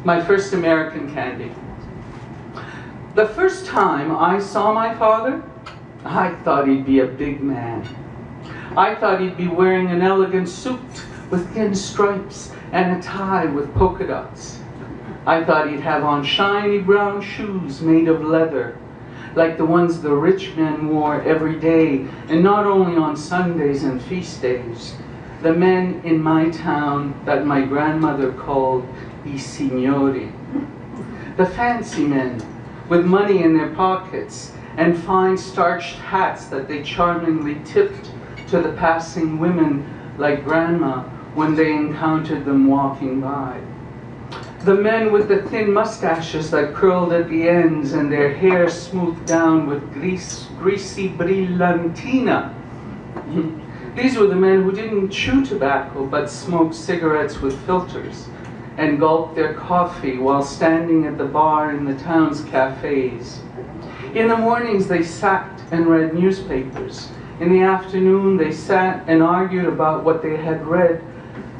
My first American candy. The first time I saw my father, I thought he'd be a big man. I thought he'd be wearing an elegant suit with thin stripes and a tie with polka dots. I thought he'd have on shiny brown shoes made of leather, like the ones the rich men wore every day, and not only on Sundays and feast days. The men in my town that my grandmother called I signori. The fancy men, with money in their pockets and fine starched hats that they charmingly tipped to the passing women like Grandma when they encountered them walking by. The men with the thin mustaches that curled at the ends and their hair smoothed down with greasy brillantina. These were the men who didn't chew tobacco but smoked cigarettes with filters and gulped their coffee while standing at the bar in the town's cafes. In the mornings they sat and read newspapers. In the afternoon they sat and argued about what they had read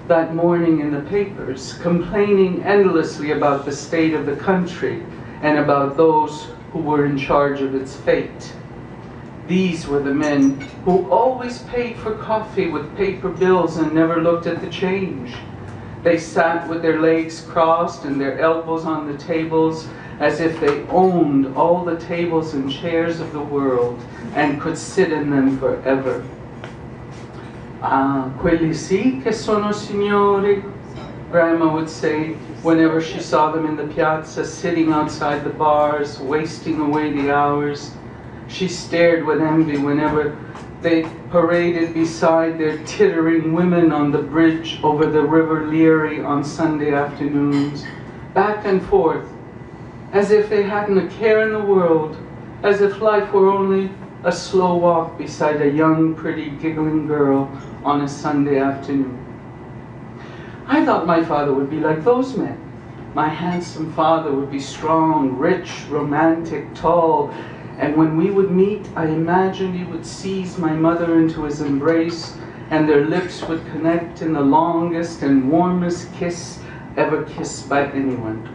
that morning in the papers, complaining endlessly about the state of the country and about those who were in charge of its fate. These were the men who always paid for coffee with paper bills and never looked at the change. They sat with their legs crossed and their elbows on the tables as if they owned all the tables and chairs of the world and could sit in them forever. Ah, quelli sì che sono signori, Grandma would say whenever she saw them in the piazza, sitting outside the bars, wasting away the hours. She stared with envy whenever they paraded beside their tittering women on the bridge over the River Leary on Sunday afternoons, back and forth, as if they hadn't a care in the world, as if life were only a slow walk beside a young, pretty, giggling girl on a Sunday afternoon. I thought my father would be like those men. My handsome father would be strong, rich, romantic, tall, and when we would meet, I imagined he would seize my mother into his embrace, and their lips would connect in the longest and warmest kiss ever kissed by anyone.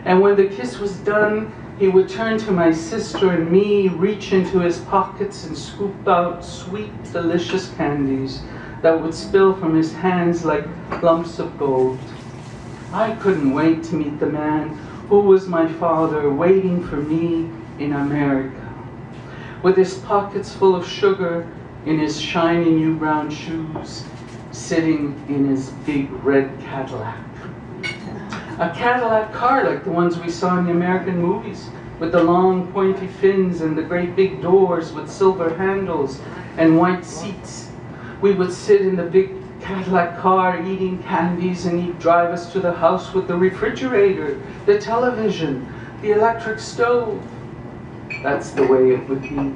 And when the kiss was done, he would turn to my sister and me, reach into his pockets and scoop out sweet, delicious candies that would spill from his hands like lumps of gold. I couldn't wait to meet the man who was my father, waiting for me in America, with his pockets full of sugar, in his shiny new brown shoes, sitting in his big red Cadillac. A Cadillac car like the ones we saw in the American movies, with the long pointy fins and the great big doors with silver handles and white seats. We would sit in the big Cadillac car eating candies, and he'd drive us to the house with the refrigerator, the television, the electric stove. That's the way it would be.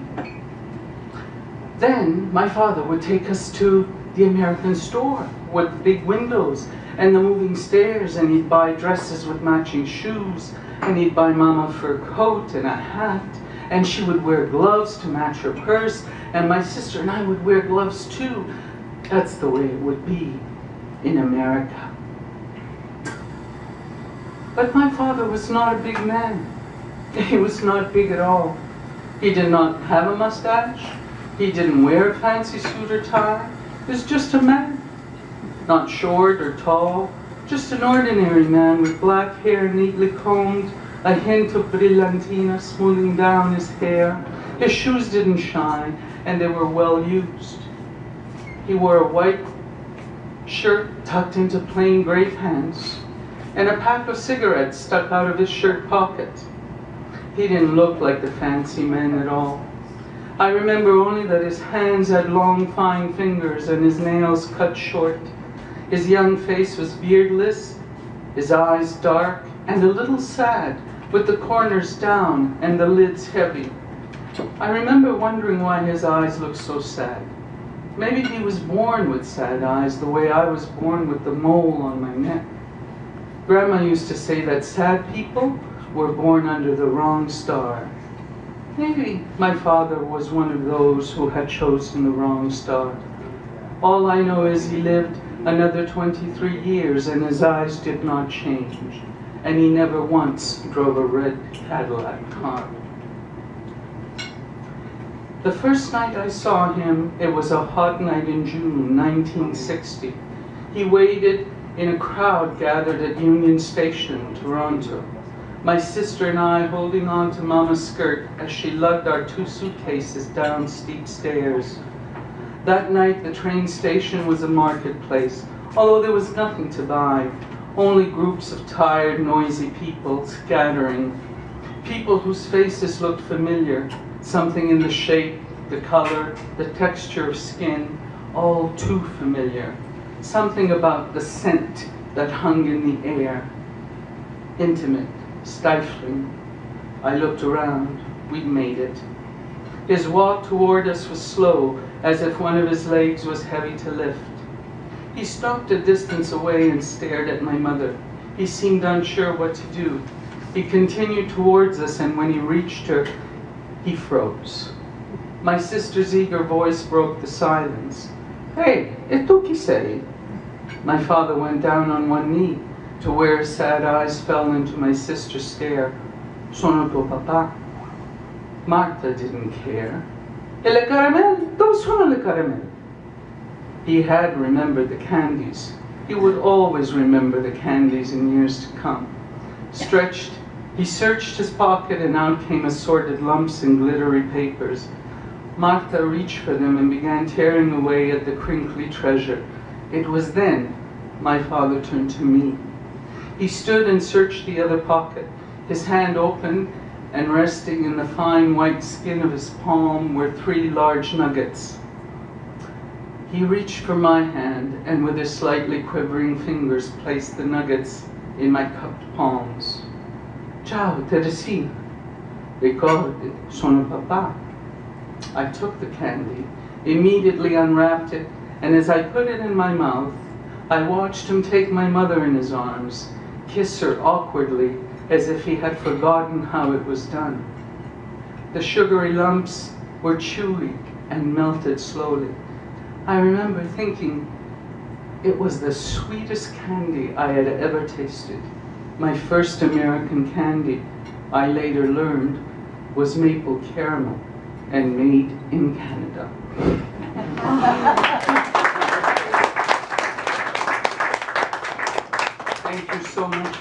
Then my father would take us to the American store with the big windows and the moving stairs, and he'd buy dresses with matching shoes, and he'd buy Mama a fur coat and a hat, and she would wear gloves to match her purse, and my sister and I would wear gloves too. That's the way it would be in America. But my father was not a big man. He was not big at all. He did not have a mustache. He didn't wear a fancy suit or tie. He was just a man. Not short or tall, just an ordinary man with black hair neatly combed, a hint of brillantina smoothing down his hair. His shoes didn't shine, and they were well used. He wore a white shirt tucked into plain gray pants, and a pack of cigarettes stuck out of his shirt pocket. He didn't look like the fancy men at all. I remember only that his hands had long, fine fingers and his nails cut short. His young face was beardless, his eyes dark and a little sad, with the corners down and the lids heavy. I remember wondering why his eyes looked so sad. Maybe he was born with sad eyes, the way I was born with the mole on my neck. Grandma used to say that sad people were born under the wrong star. Maybe my father was one of those who had chosen the wrong star. All I know is he lived Another 23 years and his eyes did not change, and he never once drove a red Cadillac car. The first night I saw him, it was a hot night in June 1960. He waited in a crowd gathered at Union Station, Toronto. My sister and I holding on to Mama's skirt as she lugged our 2 suitcases down steep stairs. That night the train station was a marketplace, although there was nothing to buy, only groups of tired, noisy people scattering. People whose faces looked familiar, something in the shape, the color, the texture of skin, all too familiar. Something about the scent that hung in the air. Intimate, stifling. I looked around. We'd made it. His walk toward us was slow, as if one of his legs was heavy to lift. He stopped a distance away and stared at my mother. He seemed unsure what to do. He continued towards us, and when he reached her, he froze. My sister's eager voice broke the silence. "Hey, e tu chi sei?" My father went down on one knee to where his sad eyes fell into my sister's stare. "Sono tuo papà." Martha didn't care. "E le caramelle? Dove sono le caramelle?" He had remembered the candies. He would always remember the candies in years to come. Stretched, he searched his pocket, and out came assorted lumps and glittery papers. Martha reached for them and began tearing away at the crinkly treasure. It was then my father turned to me. He stood and searched the other pocket. His hand opened, and resting in the fine white skin of his palm were 3 large nuggets. He reached for my hand, and with his slightly quivering fingers placed the nuggets in my cupped palms. "Ciao, Teresina. Ricordi, sono papà." I took the candy, immediately unwrapped it, and as I put it in my mouth, I watched him take my mother in his arms, kiss her awkwardly, as if he had forgotten how it was done. The sugary lumps were chewy and melted slowly. I remember thinking it was the sweetest candy I had ever tasted. My first American candy, I later learned, was maple caramel and made in Canada. Thank you so much.